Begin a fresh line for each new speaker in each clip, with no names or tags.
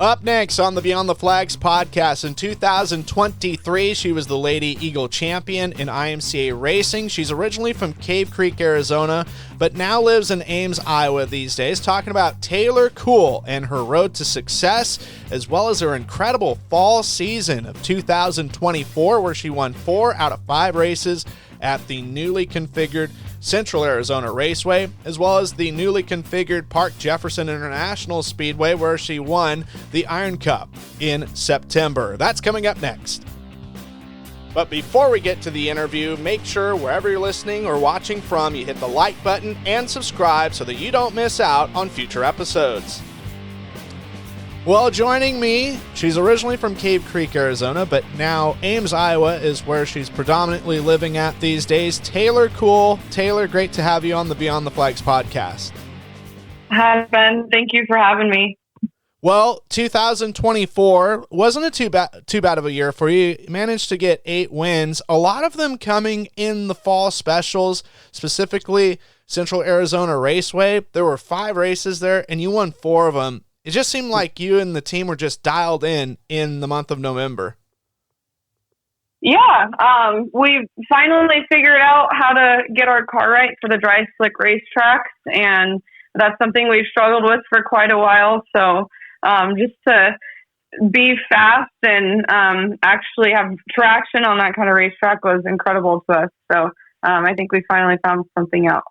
Up next on the Beyond the Flags podcast, in 2023, she was the Lady Eagle champion in IMCA racing. She's originally from Cave Creek, Arizona, but now lives in Ames, Iowa these days, talking about Taylor Kuehl and her road to success, as well as her incredible fall season of 2024, where she won 4 out of 5 races at the newly configured Central Arizona Raceway, as well as the newly configured Park Jefferson International Speedway, where she won the Iron Cup in September. That's coming up next. But before we get to the interview, make sure wherever you're listening or watching from, you hit the like button and subscribe so that you don't miss out on future episodes. Well, joining me, she's originally from Cave Creek, Arizona, but now Ames, Iowa is where she's predominantly living at these days. Taylor Kuehl. Taylor, great to have you on the Beyond the Flags podcast.
Hi, Ben. Thank you for having me.
Well, 2024 wasn't too bad of a year for you. You managed to get 8 wins, a lot of them coming in the fall specials, specifically Central Arizona Raceway. There were 5 races there, and you won 4 of them. It just seemed like you and the team were just dialed in the month of November.
Yeah, we finally figured out how to get our car right for the dry slick racetracks, and that's something we've struggled with for quite a while. So just to be fast and actually have traction on that kind of racetrack was incredible to us. So I think we finally found something out.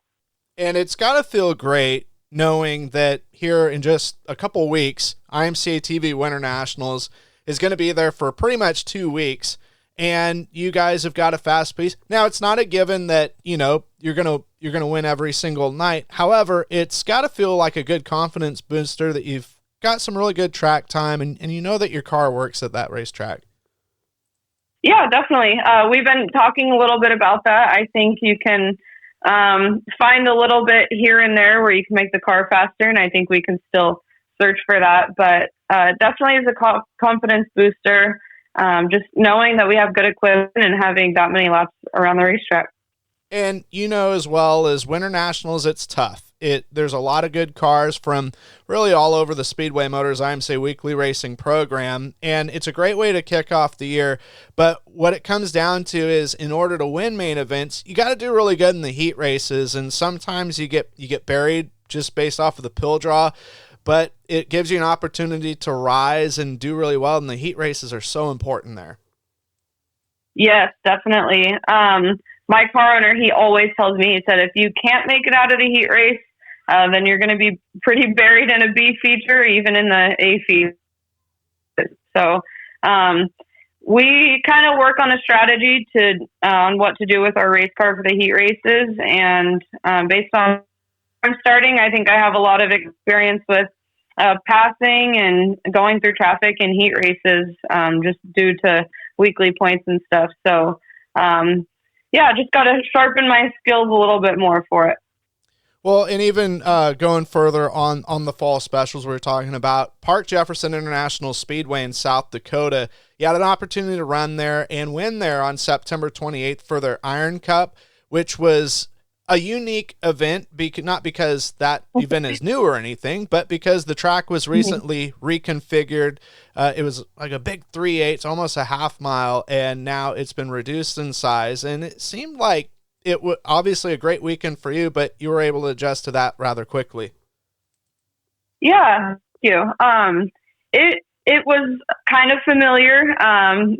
And it's got to feel great knowing that here in just a couple weeks, IMCA TV Winter Nationals is going to be there for pretty much 2 weeks, and you guys have got a fast pace. Now, it's not a given that, you're going to win every single night. However, it's got to feel like a good confidence booster that you've got some really good track time and you know that your car works at that racetrack.
Yeah, definitely. We've been talking a little bit about that. I think you can find a little bit here and there where you can make the car faster, and I think we can still search for that, but definitely is a confidence booster, just knowing that we have good equipment and having that many laps around the racetrack.
And as well as Winter Nationals, it's tough. There's a lot of good cars from really all over the Speedway Motors IMCA weekly racing program, and it's a great way to kick off the year. But what it comes down to is, in order to win main events, you got to do really good in the heat races, and sometimes you get buried just based off of the pill draw. But it gives you an opportunity to rise and do really well, and the heat races are so important there.
Yes, definitely. My car owner, he always tells me, he said, if you can't make it out of the heat race, then you're going to be pretty buried in a B feature, even in the A feature. So we kind of work on a strategy on what to do with our race car for the heat races. And based on I'm starting, I think I have a lot of experience with passing and going through traffic and heat races, just due to weekly points and stuff. So, just got to sharpen my skills a little bit more for it.
Well, and even going further on the fall specials we were talking about, Park Jefferson International Speedway in South Dakota, you had an opportunity to run there and win there on September 28th for their Iron Cup, which was a unique event, not because that event is new or anything, but because the track was recently reconfigured. It was like a big 3/8, almost a half mile, and now it's been reduced in size. And it seemed like it was obviously a great weekend for you, but you were able to adjust to that rather quickly.
Yeah, thank you. It was kind of familiar,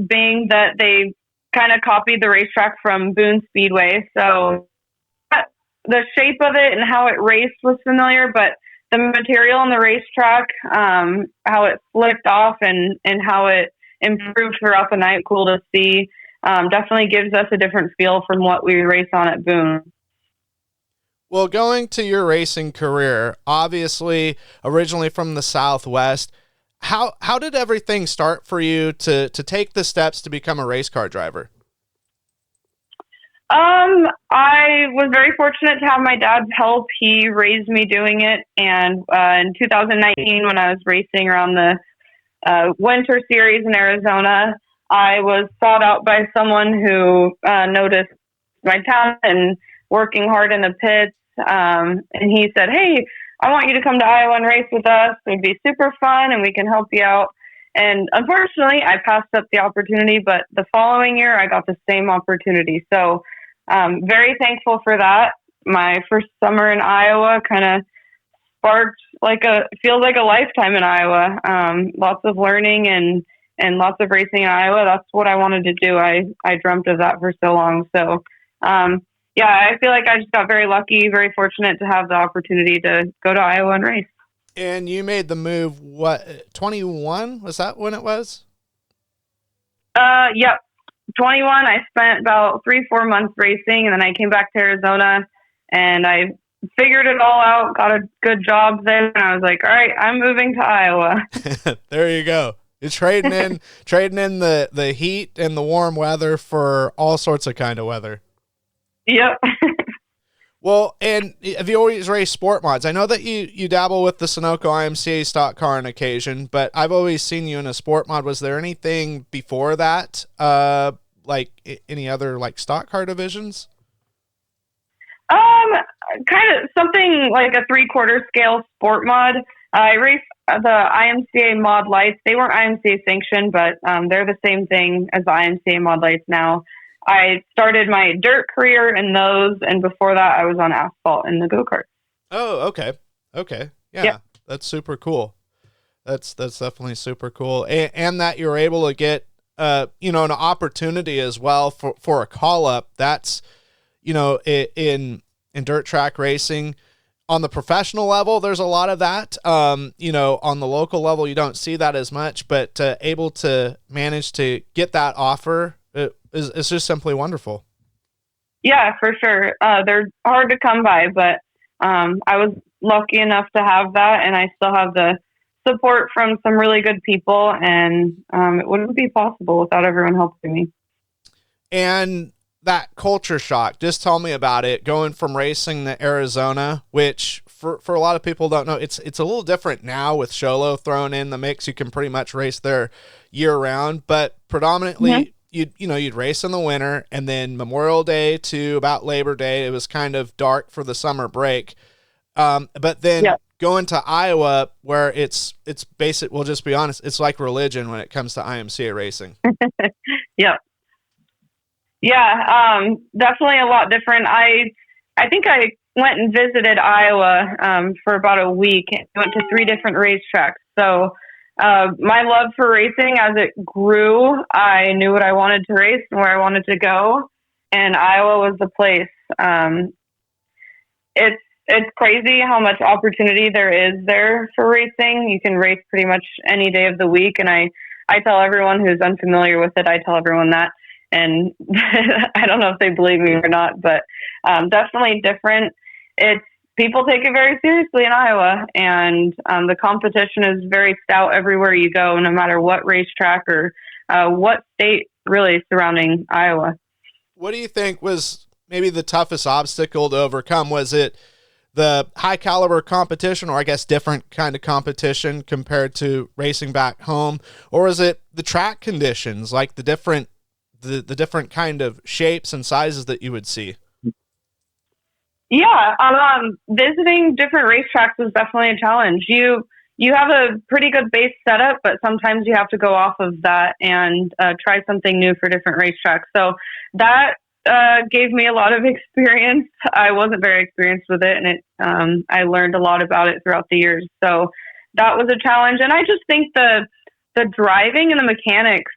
being that they kind of copied the racetrack from Boone Speedway. So the shape of it and how it raced was familiar, but the material on the racetrack, how it flicked off and how it improved throughout the night, cool to see. Definitely gives us a different feel from what we race on at Boone.
Well, going to your racing career, obviously originally from the Southwest, how did everything start for you to take the steps to become a race car driver?
I was very fortunate to have my dad's help. He raised me doing it. And in 2019, when I was racing around the Winter Series in Arizona, I was sought out by someone who noticed my talent and working hard in the pits. And he said, hey, I want you to come to Iowa and race with us. It would be super fun and we can help you out. And unfortunately, I passed up the opportunity, but the following year, I got the same opportunity. So very thankful for that. My first summer in Iowa kind of sparked feels like a lifetime in Iowa. Lots of learning and lots of racing in Iowa. That's what I wanted to do. I dreamt of that for so long. So, I feel like I just got very lucky, very fortunate to have the opportunity to go to Iowa and race.
And you made the move, 21? Was that when it was?
Yep. 21. I spent about 3-4 months racing, and then I came back to Arizona, and I figured it all out, got a good job there, and I was like, all right, I'm moving to Iowa.
There you go. You're trading in the heat and the warm weather for all sorts of kind of weather.
Yep.
Well, and have you always raced sport mods? I know that you dabble with the Sunoco IMCA stock car on occasion, but I've always seen you in a sport mod. Was there anything before that, like any other like stock car divisions?
Kind of something like a 3/4 scale sport mod. I raced the IMCA mod lights. They weren't IMCA sanctioned, but they're the same thing as the IMCA mod lights now. I started my dirt career in those, and before that I was on asphalt in the go-kart.
Oh, okay. Yeah, yep. That's super cool. That's definitely super cool. And that you're able to get, an opportunity as well for a call-up. That's, in dirt track racing. On the professional level, there's a lot of that. On the local level, you don't see that as much, but able to manage to get that offer is just simply wonderful.
Yeah, for sure. They're hard to come by, but I was lucky enough to have that, and I still have the support from some really good people, and it wouldn't be possible without everyone helping me.
And that culture shock, just tell me about it, going from racing to Arizona, which for a lot of people don't know, it's a little different now with Sholo thrown in the mix. You can pretty much race there year round, but predominantly mm-hmm. You'd race in the winter, and then Memorial Day to about Labor Day, it was kind of dark for the summer break. But then going to Iowa, where it's basic, we'll just be honest, it's like religion when it comes to IMCA racing.
Yeah, definitely a lot different. I think I went and visited Iowa for about a week. I went to 3 different racetracks. So my love for racing, as it grew, I knew what I wanted to race and where I wanted to go, and Iowa was the place. It's crazy how much opportunity there is there for racing. You can race pretty much any day of the week, and I tell everyone who's unfamiliar with it, I tell everyone that, and I don't know if they believe me or not, but definitely different. People take it very seriously in Iowa, and the competition is very stout everywhere you go, no matter what racetrack or what state really surrounding Iowa.
What do you think was maybe the toughest obstacle to overcome? Was it the high caliber competition, or I guess different kind of competition compared to racing back home? Or is it the track conditions, like the different kind of shapes and sizes that you would see?
Yeah, visiting different racetracks was definitely a challenge. You have a pretty good base setup, but sometimes you have to go off of that and try something new for different racetracks. So that gave me a lot of experience. I wasn't very experienced with it, and I learned a lot about it throughout the years. So that was a challenge. And I just think the driving and the mechanics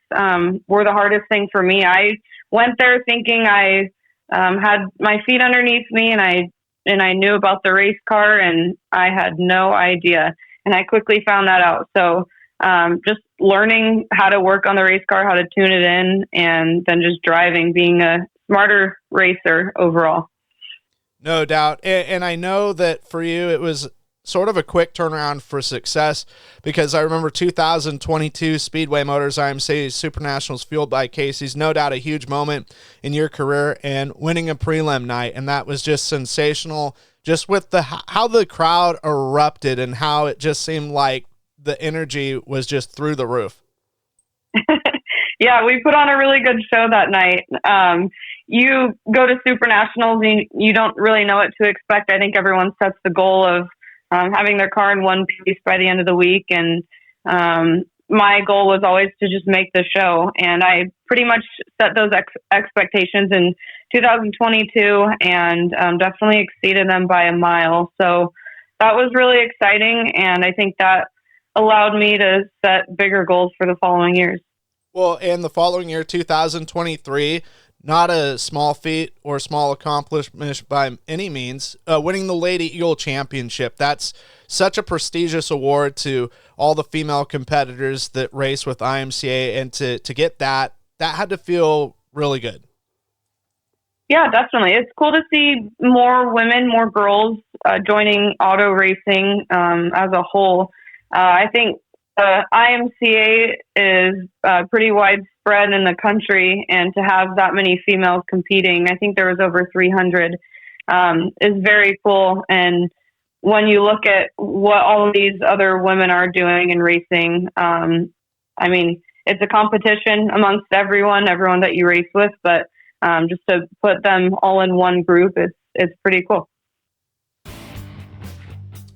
were the hardest thing for me. I went there thinking I had my feet underneath me, and I knew about the race car, and I had no idea. And I quickly found that out. So just learning how to work on the race car, how to tune it in, and then just driving, being a smarter racer overall.
No doubt. And I know that for you, it was sort of a quick turnaround for success, because I remember 2022 Speedway Motors IMCA Supernationals fueled by Casey's, no doubt a huge moment in your career, and winning a prelim night. And that was just sensational, just with how the crowd erupted and how it just seemed like the energy was just through the roof.
Yeah, we put on a really good show that night. You go to Supernationals and you don't really know what to expect. I think everyone sets the goal of having their car in one piece by the end of the week. And my goal was always to just make the show. And I pretty much set those expectations in 2022 and definitely exceeded them by a mile. So that was really exciting. And I think that allowed me to set bigger goals for the following years.
Well, in the following year, 2023, not a small feat or small accomplishment by any means, winning the Lady Eagle Championship. That's such a prestigious award to all the female competitors that race with IMCA, and to get that had to feel really good.
Yeah, definitely. It's cool to see more women, more girls joining auto racing as a whole. I think IMCA is pretty widespread in the country, and to have that many females competing, I think there was over 300, is very cool. And when you look at what all of these other women are doing in racing, I mean, it's a competition amongst everyone that you race with, but just to put them all in one group, it's pretty cool.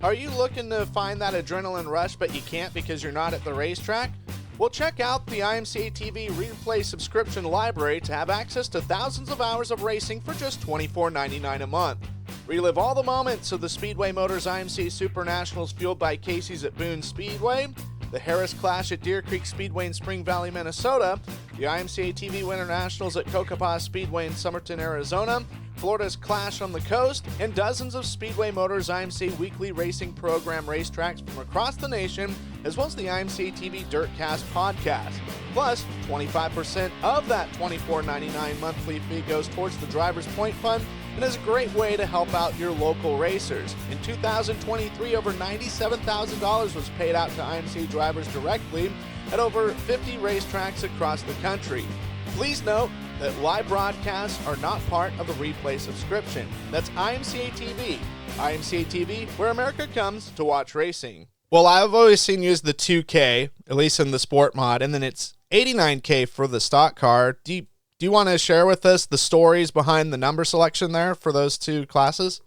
Are you looking to find that adrenaline rush, but you can't because you're not at the racetrack? Well, check out the IMCA TV replay subscription library to have access to thousands of hours of racing for just $24.99 a month. Relive all the moments of the Speedway Motors IMCA Supernationals fueled by Casey's at Boone Speedway, the Harris Clash at Deer Creek Speedway in Spring Valley, Minnesota, the IMCA TV Winter Nationals at Cocopah Speedway in Somerton, Arizona, Florida's Clash on the Coast, and dozens of Speedway Motors IMCA weekly racing program racetracks from across the nation, as well as the IMCA TV Dirtcast podcast. Plus, 25% of that $24.99 monthly fee goes towards the Drivers Point Fund and is a great way to help out your local racers. In 2023, over $97,000 was paid out to IMCA drivers directly at over 50 racetracks across the country. Please note that live broadcasts are not part of the replay subscription. That's IMCA TV. IMCA TV, where America comes to watch racing. Well, I've always seen you use the 2K, at least in the SportMod, and then it's 89K for the stock car. Do you want to share with us the stories behind the number selection there for those two classes?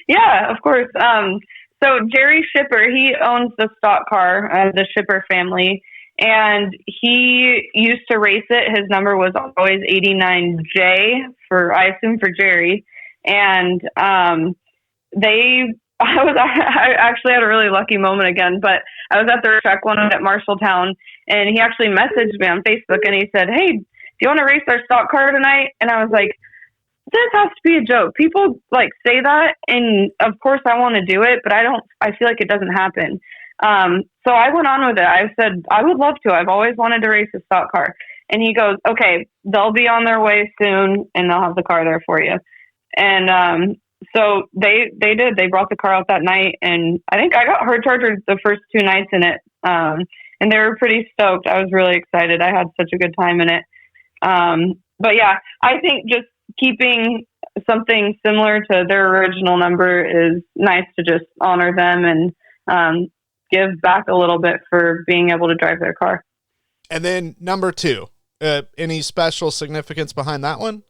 Yeah, of course. So Jerry Shipper, he owns the stock car, the Shipper family, and he used to race it. His number was always 89J I assume for Jerry. And I actually had a really lucky moment again, but I was at the track one at Marshalltown, and he actually messaged me on Facebook, and he said, "Hey, do you want to race our stock car tonight?" And I was like, this has to be a joke. People say that, and of course I want to do it, but I feel like it doesn't happen. So I went on with it. I said, I would love to. I've always wanted to race a stock car. And he goes, okay, they'll be on their way soon, and they'll have the car there for you. And so they did. They brought the car out that night, and I think I got her charger the first 2 nights in it, and they were pretty stoked. I was really excited. I had such a good time in it. But yeah, I think just keeping something similar to their original number is nice to just honor them and give back a little bit for being able to drive their car.
And then number 2, any special significance behind that one?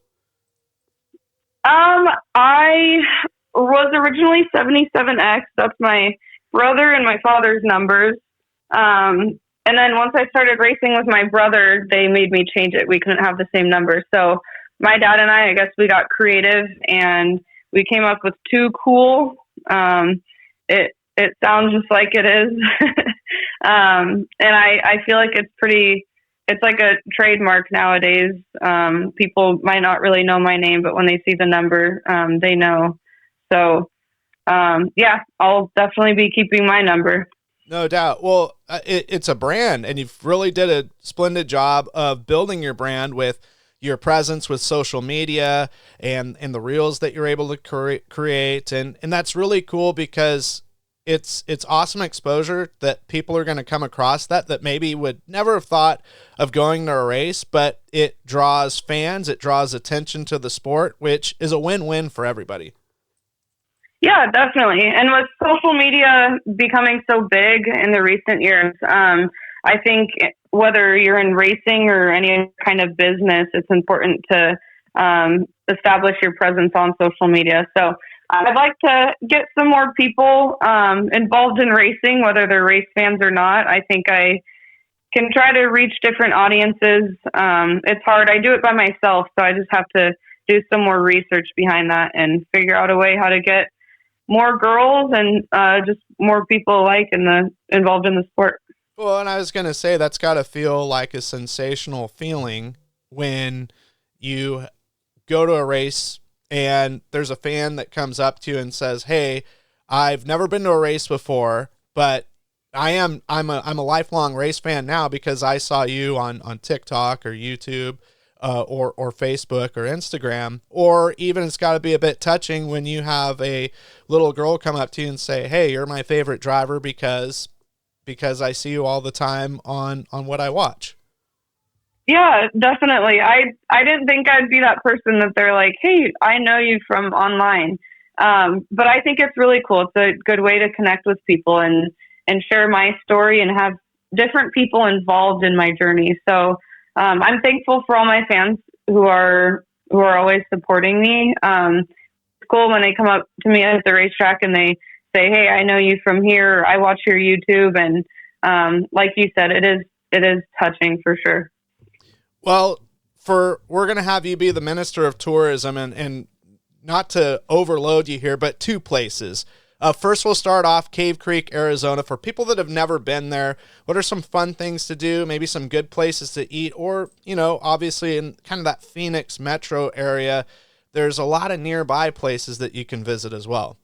I was originally 77X. That's my brother and my father's numbers. And then once I started racing with my brother, they made me change it. We couldn't have the same number. So my dad and I guess we got creative and we came up with Too Cool. It sounds just like it is. And I feel like it's like a trademark nowadays. People might not really know my name, but when they see the number, they know. So, yeah, I'll definitely be keeping my number.
No doubt. Well, it's a brand, and you've really did a splendid job of building your brand with your presence with social media and the reels that you're able to create. And that's really cool because it's awesome exposure that people are going to come across that maybe would never have thought of going to a race, but it draws fans, it draws attention to the sport, which is a win-win for everybody.
Yeah, definitely. And with social media becoming so big in the recent years, I think whether you're in racing or any kind of business, it's important to establish your presence on social media. So I'd like to get some more people involved in racing, whether they're race fans or not. I think I can try to reach different audiences. It's hard. I do it by myself, so I just have to do some more research behind that and figure out a way how to get more girls and just more people alike involved in the sport.
Well, and I was going to say that's got to feel like a sensational feeling when you go to a race and there's a fan that comes up to you and says, "Hey, I've never been to a race before, but I'm a lifelong race fan now because I saw you on TikTok or YouTube or Facebook or Instagram." Or even it's got to be a bit touching when you have a little girl come up to you and say, "Hey, you're my favorite driver because I see you all the time on what I watch."
Yeah, definitely. I didn't think I'd be that person that they're like, "Hey, I know you from online." But I think it's really cool. It's a good way to connect with people and share my story and have different people involved in my journey. So I'm thankful for all my fans who are always supporting me. It's cool when they come up to me at the racetrack and they say, "Hey, I know you from here. I watch your YouTube." And like you said, it is touching for sure.
Well, we're going to have you be the Minister of Tourism, and not to overload you here, but two places. First, we'll start off Cave Creek, Arizona. For people that have never been there, what are some fun things to do, maybe some good places to eat, or, obviously in kind of that Phoenix metro area, there's a lot of nearby places that you can visit as well.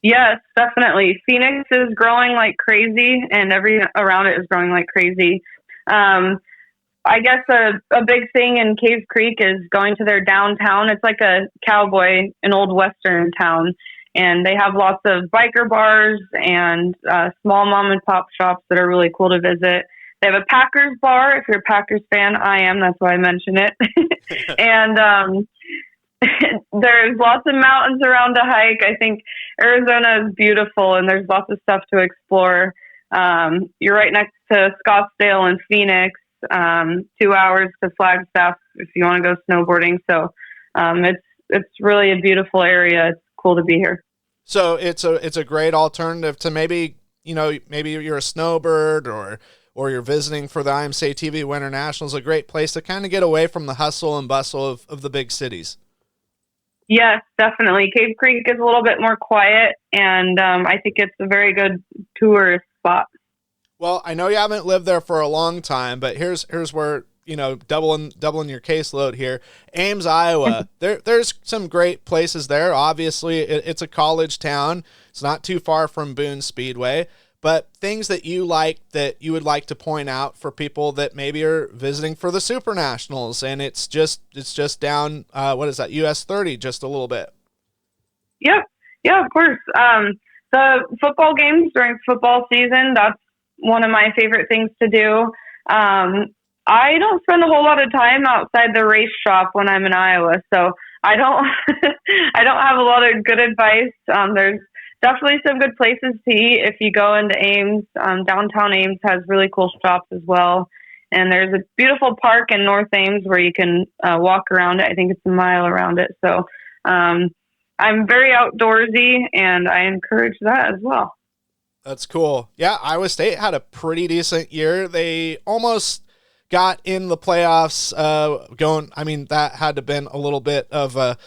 Yes, definitely. Phoenix is growing like crazy, and everything around it is growing like crazy. I guess a big thing in Cave Creek is going to their downtown. It's like a cowboy, an old Western town, and they have lots of biker bars and small mom and pop shops that are really cool to visit. They have a Packers bar. If you're a Packers fan, I am. That's why I mention it. And there's lots of mountains around to hike. I think Arizona is beautiful, and there's lots of stuff to explore. You're right next to Scottsdale and Phoenix. 2 hours to Flagstaff if you want to go snowboarding. So it's really a beautiful area. It's cool to be here.
So it's a great alternative to maybe you're a snowbird or you're visiting for the IMCA TV Winter Nationals. A great place to kind of get away from the hustle and bustle of the big cities.
Yes, definitely. Cave Creek is a little bit more quiet, and I think it's a very good tourist spot.
Well, I know you haven't lived there for a long time, but here's where, doubling your caseload here. Ames, Iowa. There's some great places there. Obviously, it's a college town. It's not too far from Boone Speedway, but things that you would like to point out for people that maybe are visiting for the Supernationals, and it's just down what is that, US 30, just a little bit.
Yep. Yeah, of course. The football games during football season, that's one of my favorite things to do. I don't spend a whole lot of time outside the race shop when I'm in Iowa, so I don't have a lot of good advice. There's definitely some good places to eat if you go into Ames. Downtown Ames has really cool shops as well, and there's a beautiful park in North Ames where you can walk around it. I think it's a mile around it. So I'm very outdoorsy, and I encourage that as well.
That's cool. Yeah, Iowa State had a pretty decent year. They almost got in the playoffs going. I mean, that had to have been a little bit of a,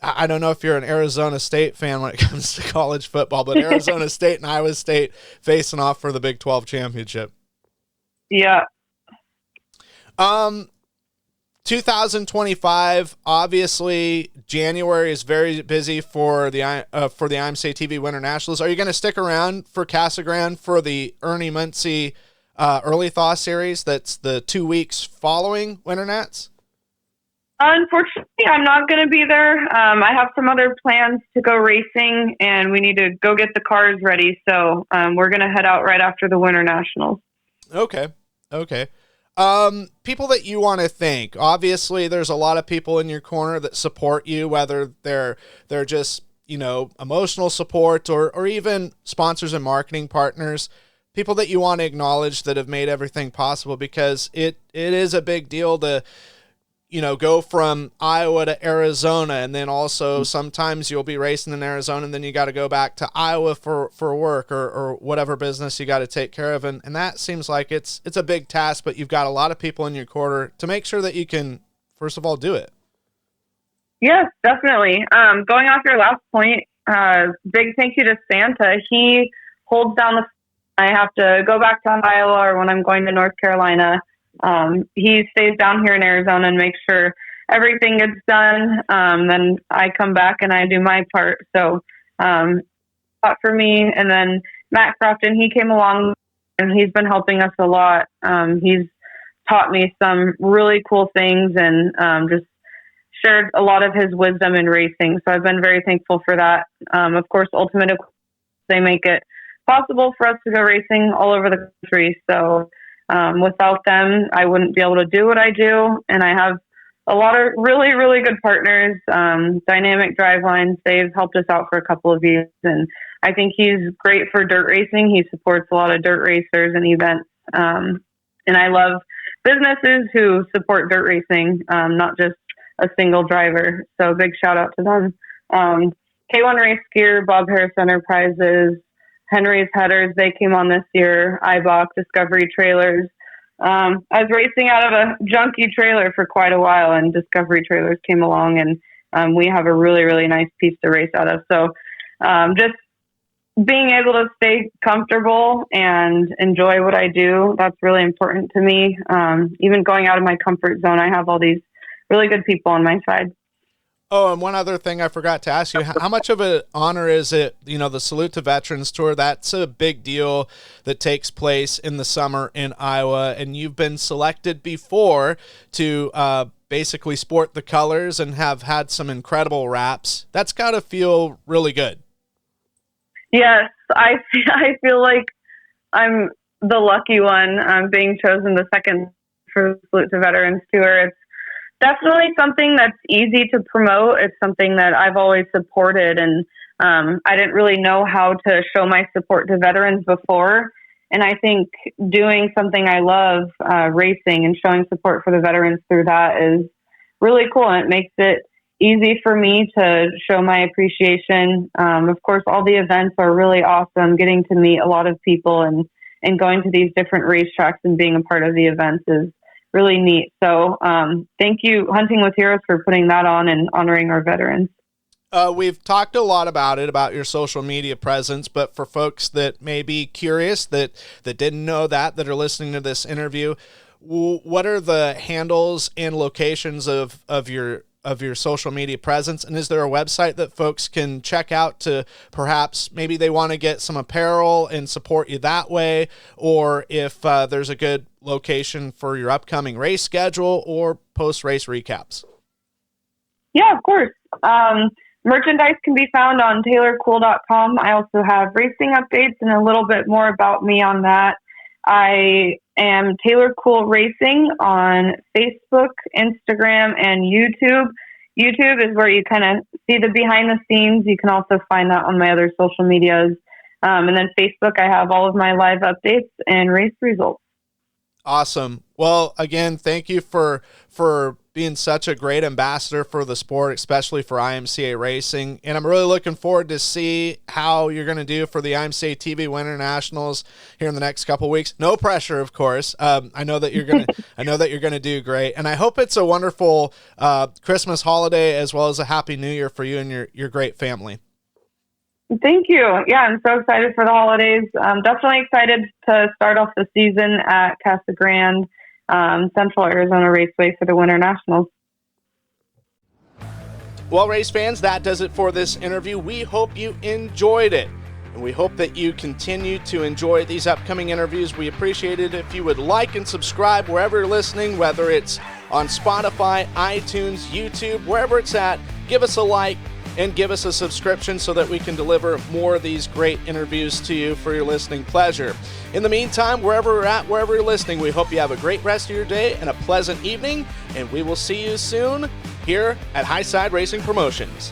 I don't know if you're an Arizona State fan when it comes to college football, but Arizona State and Iowa State facing off for the Big 12 championship.
Yeah.
2025, obviously January is very busy for the IMCA TV Winter Nationals. Are you going to stick around for Casa Grande for the Ernie Muncie Early Thaw Series? That's the 2 weeks following Winter Nats.
Unfortunately, I'm not going to be there. I have some other plans to go racing, and we need to go get the cars ready. So we're going to head out right after the Winter Nationals. Okay.
People that you want to thank. Obviously, there's a lot of people in your corner that support you, whether they're just, emotional support or even sponsors and marketing partners. People that you want to acknowledge that have made everything possible, because it is a big deal to, go from Iowa to Arizona, and then also sometimes you'll be racing in Arizona and then you got to go back to Iowa for work or whatever business you got to take care of. And that seems like it's a big task, but you've got a lot of people in your corner to make sure that you can, first of all, do it.
Yes, definitely. Going off your last point, big thank you to Santa. He holds down I have to go back to Iowa or when I'm going to North Carolina. He stays down here in Arizona and makes sure everything gets done. Then I come back and I do my part. So, for me. And then Matt Crofton, he came along and he's been helping us a lot. He's taught me some really cool things and, just shared a lot of his wisdom in racing. So I've been very thankful for that. Of course, Ultimate, they make it possible for us to go racing all over the country. So, without them, I wouldn't be able to do what I do. And I have a lot of really, really good partners. Dynamic Drivelines, they've helped us out for a couple of years. And I think he's great for dirt racing. He supports a lot of dirt racers and events. And I love businesses who support dirt racing, not just a single driver. So big shout out to them. K1 Race Gear, Bob Harris Enterprises, Henry's Headers, they came on this year. IBOC, Discovery Trailers. I was racing out of a junky trailer for quite a while, and Discovery Trailers came along, and we have a really, really nice piece to race out of. So just being able to stay comfortable and enjoy what I do, that's really important to me. Even going out of my comfort zone, I have all these really good people on my side.
Oh, and one other thing I forgot to ask you, how much of an honor is it, the Salute to Veterans Tour? That's a big deal that takes place in the summer in Iowa, and you've been selected before to basically sport the colors and have had some incredible wraps. That's got to feel really good. Yes, I feel like I'm the lucky one. I'm being chosen the second for the Salute to Veterans Tour. It's definitely something that's easy to promote. It's something that I've always supported, and I didn't really know how to show my support to veterans before. And I think doing something I love, racing, and showing support for the veterans through that is really cool, and it makes it easy for me to show my appreciation. Of course, all the events are really awesome. Getting to meet a lot of people and going to these different racetracks and being a part of the events is really neat. So thank you, Hunting with Heroes, for putting that on and honoring our veterans. We've talked a lot about your social media presence, but for folks that may be curious, that didn't know that are listening to this interview, what are the handles and locations of your social media presence? And is there a website that folks can check out to perhaps maybe they want to get some apparel and support you that way, or if there's a good location for your upcoming race schedule or post-race recaps?
Yeah, of course. Merchandise can be found on taylorkuehl.com. I also have racing updates and a little bit more about me on that. I am Taylor Kuehl Racing on Facebook, Instagram, and YouTube. YouTube is where you kind of see the behind the scenes. You can also find that on my other social medias. And then Facebook, I have all of my live updates and race results.
Awesome. Well, again, thank you for being such a great ambassador for the sport, especially for IMCA Racing. And I'm really looking forward to see how you're going to do for the IMCA TV Winter Nationals here in the next couple of weeks. No pressure, of course. I know that you're going to do great, and I hope it's a wonderful Christmas holiday as well as a Happy New Year for you and your great family.
Thank you. Yeah, I'm so excited for the holidays. I'm definitely excited to start off the season at Casa Grande, Central Arizona Raceway for the Winter Nationals.
Well, race fans, that does it for this interview. We hope you enjoyed it, and we hope that you continue to enjoy these upcoming interviews. We appreciate it if you would like and subscribe wherever you're listening, whether it's on Spotify, iTunes, YouTube, wherever it's at. Give us a like and give us a subscription so that we can deliver more of these great interviews to you for your listening pleasure. In the meantime, wherever we're at, wherever you're listening, we hope you have a great rest of your day and a pleasant evening, and we will see you soon here at Highside Racing Promotions.